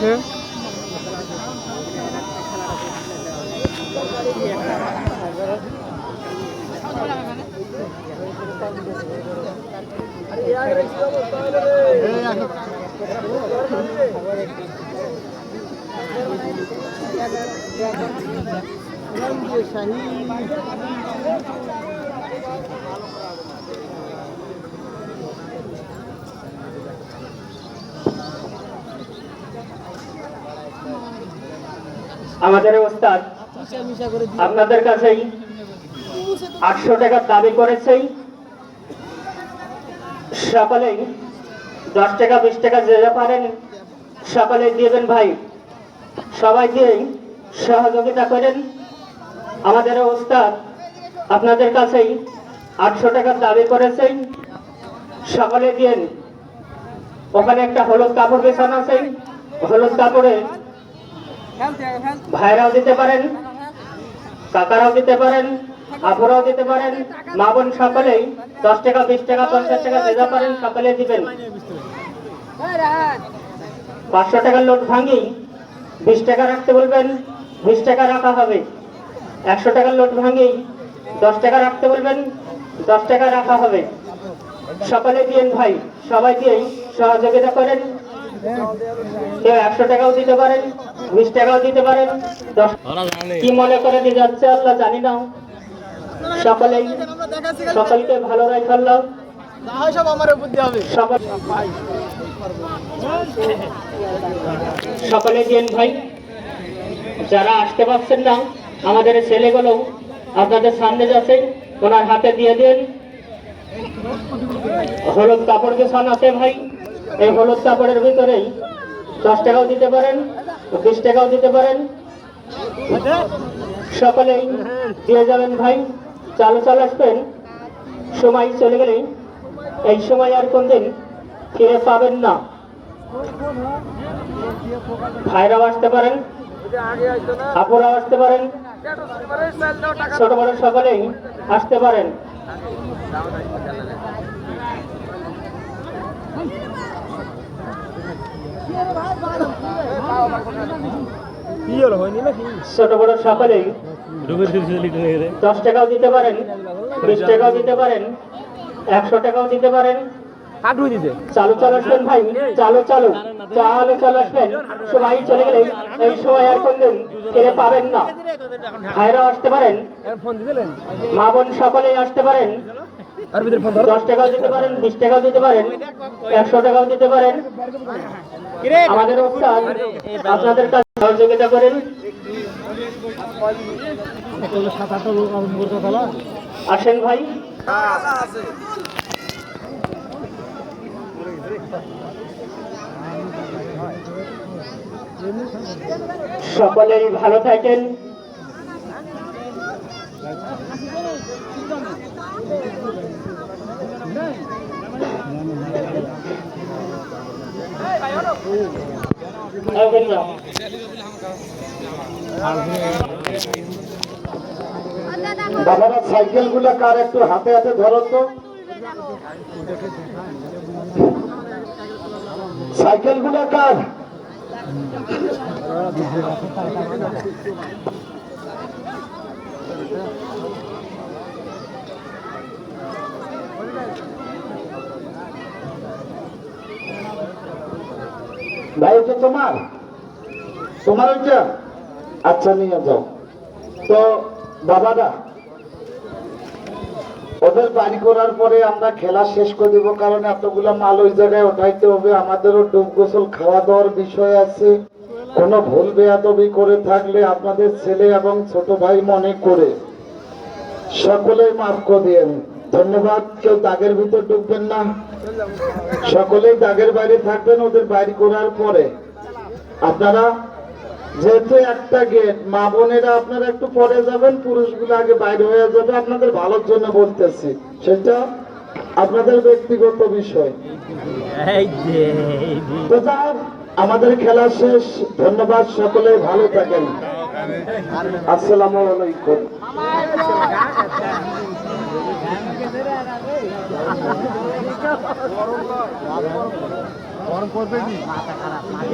আছে। আমাদের ওস্তাদ আপনাদের কাছেই 800 টাকা দাবি করেছেই। সকলেই 10 টাকা 20 টাকা যে যা পারেন সকলেই দিবেন ভাই, সবাই দিয়েই সহযোগিতা করেন। আমাদের ওস্তাদ আপনাদের কাছেই 800 টাকা দাবি করেছেন, সকলে দিন। ওখানে একটা হলুদ কাপড় বেছানো আছে, হলুদ কাপড়ে ভাইরাও দিতে পারেন, কাকারাও দিতে পারেন, আপুরাও দিতে পারেন, মা বোন সকলেই 10 টাকা 20 টাকা 50 টাকা দিতে পারেন, সকলে দিবেন। 500 টাকার নোট ভাঙি 20 টাকা রাখতে বলবেন, 20 টাকা রাখা হবে। 100 টাকার নোট ভাঙি 10 টাকা রাখতে বলবেন, 10 টাকা রাখা হবে। সকলে দিন ভাই, সবাই দিয়েই সহযোগিতা করেন। কেউ 100 টাকাও দিতে পারেন, 20 টাকাও দিতে পারেন। কি মনে করে দিয়ে যাচ্ছে আল্লাহ জানি না। সকলেই সকলকে ভালো রাখলাম। সকলে দিন ভাই, যারা আসতে পারছেন না আমাদের ছেলেগুলো আপনাদের সামনে যাচ্ছে, ওনার হাতে দিয়ে দিন। হলুদ কাপড় বেছানো আছে ভাই, এই হলুদ কাপড়ের ভিতরেই 10 টাকাও দিতে পারেন, 20 টাকাও দিতে পারেন। সকলেই দিয়ে যাবেন ভাই। চালু আসবেন, সময় চলে গেলে এই সময় আর কোনদিন ফিরে পাবেন না। ভাইরাও আসতে পারেন, আপুরাও আসতে পারেন, ছোট বড় সকলেই আসতে পারেন। ছোট বড় সকলেই 10 টাকাও দিতে পারেন, 20 টাকাও দিতে পারেন, 100 টাকাও দিতে পারেন। চালু আসবেন ভাই, চালু আসবেন। সময় চলে গেলে এই সময় আর কোনদিন ফিরে পাবেন না। ভাইরাও আসতে পারেন, মা বোন সকলেই আসতে পারেন। 10 টাকাও দিতে পারেন, 20 টাকাও দিতে পারেন, 100 টাকাও দিতে পারেন। আমাদের ওস্তাদ আপনাদের কাছে সহযোগিতা করেন। আসেন ভাই। সকলেই ভালো থাকেন। বাবারা সাইকেল গুলা কার একটু হাতে হাতে ধরো তো, সাইকেল গুলা কার? ভাই ওটা তোমার ওইটা? আচ্ছা নিয়ে যাও। তো বাবারা ওদের বাড়ি করার পরে আমরা খেলা শেষ করে দেবো, কারণ এতগুলা মাল ওই জায়গায় ওঠাইতে হবে। আমাদেরও ডুব গোসল খাওয়া দাওয়ার বিষয় আছে। কোনো ভুল বেয়াদবি করে থাকলে আপনাদের ছেলে এবং ছোট ভাই মনে করে সকলেই মাফ করে দিয়েন। ধন্যবাদ। কেউ দাগের ভিতর ঢুকবেন না, সকলেই দাগের বাইরে থাকবেন। ওদের বাড়ি করার পরে আপনারা যেহেতু একটা গেট, মা বোনেরা আপনারা একটু পরে যাবেন, পুরুষগুলো আগে বাইরে হয়ে যাবে। আপনাদের ভালোর জন্য বলতেছি, সেটা আপনাদের ব্যক্তিগত বিষয়। তো যাই, আমাদের খেলা শেষ। ধন্যবাদ, সকলে ভালো থাকেন। আসসালামু আলাইকুম। গরম করবে কি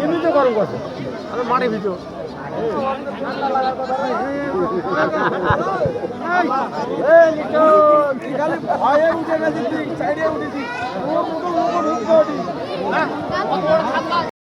এমনিতে গরম করছে আরে মাঠে ভিতর ভয়ে উঠে গেছি সাইডে উঠেছি